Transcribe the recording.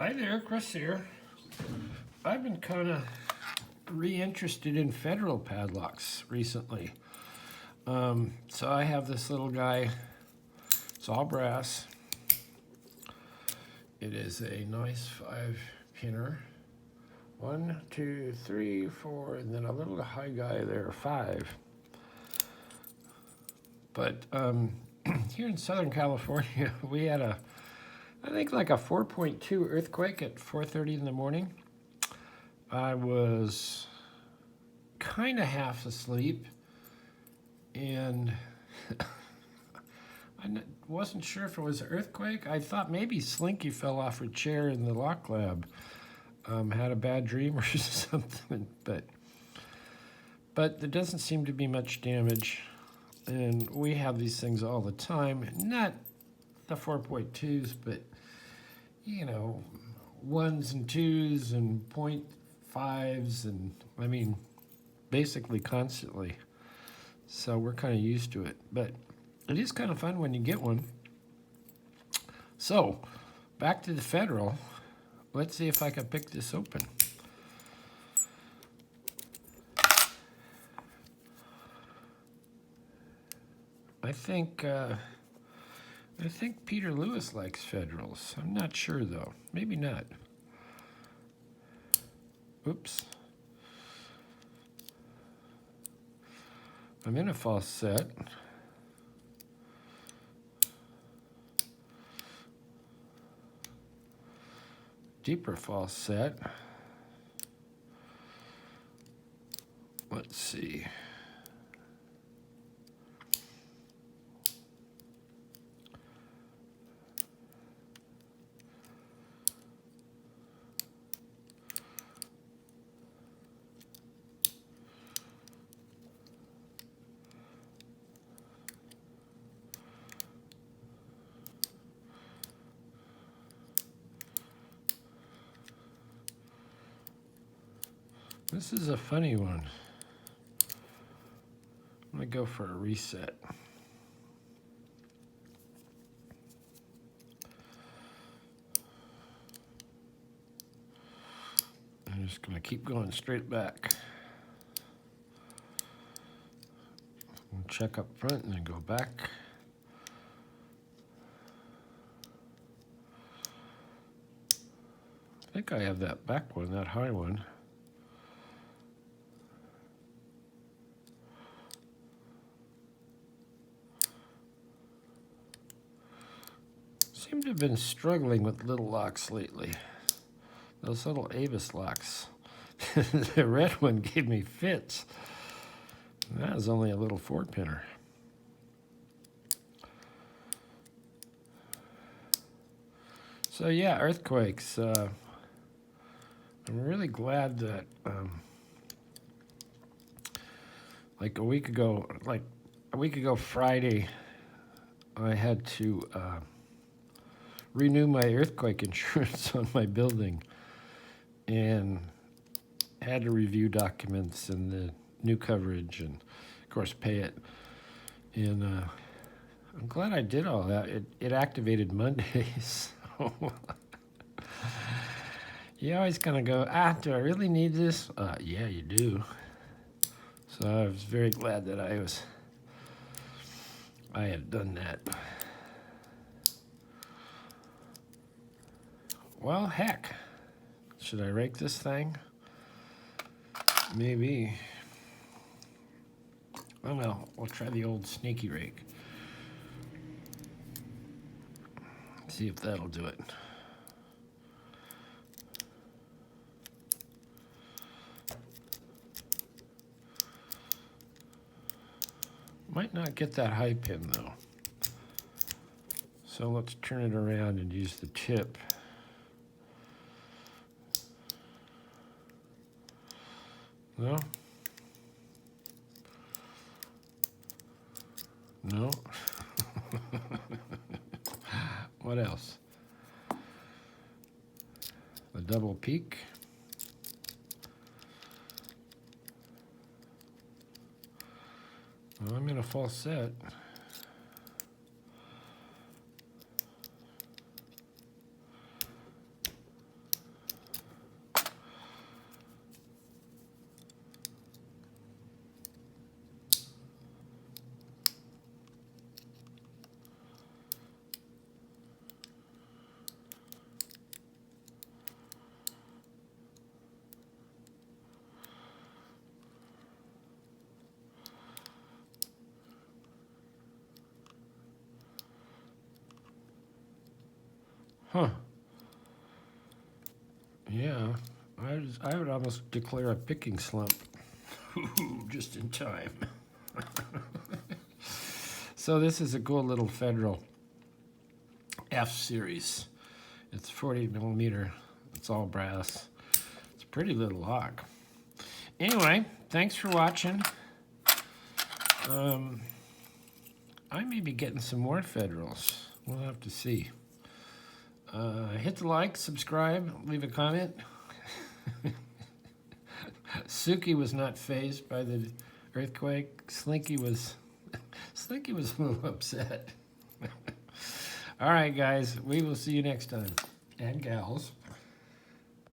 Hi there, Chris here. I've been kind of re-interested in federal padlocks recently. So I have this little guy. It's all brass. It is a nice 5-pinner. 1, 2, 3, 4, and then a little high guy there, 5. But here in Southern California, we had I think like a 4.2 earthquake at 4:30 in the morning. I was kind of half asleep, and wasn't sure if it was an earthquake. I thought maybe Slinky fell off her chair in the lock lab, had a bad dream or something, but there doesn't seem to be much damage, and we have these things all the time. Not the 4.2s, but you know, 1s and 2s and 0.5s, and I mean, basically constantly. So we're kind of used to it, but it is kind of fun when you get one. So, back to the federal. Let's see if I can pick this open. I think Peter Lewis likes federals. I'm not sure though. Maybe not. Oops. I'm in a false set. Deeper false set. Let's see. This is a funny one. I'm going to go for a reset. I'm just going to keep going straight back. And check up front and then go back. I think I have that back one, that high one. Seem to have been struggling with little locks lately. Those little Avis locks. The red one gave me fits. That was only a little 4-pinner. So yeah, earthquakes. I'm really glad that like a week ago Friday, I had to renew my earthquake insurance on my building, and had to review documents and the new coverage, and of course pay it. And I'm glad I did all that. It activated Mondays. So you always kind of go, do I really need this? Yeah, you do. So I was very glad that I had done that. Well, heck. Should I rake this thing? Maybe. Oh no, we'll try the old sneaky rake. See if that'll do it. Might not get that high pin though. So let's turn it around and use the tip. No? No? What else? The double peak. Well, I'm in a false set. Huh. Yeah, I would almost declare a picking slump. Just in time. So this is a cool little Federal F series. It's 40 millimeter. It's all brass. It's a pretty little lock. Anyway, thanks for watching. I may be getting some more Federals. We'll have to see. Hit the like, subscribe, leave a comment. Suki was not fazed by the earthquake. Slinky was a little upset. All right, guys, we will see you next time. And gals.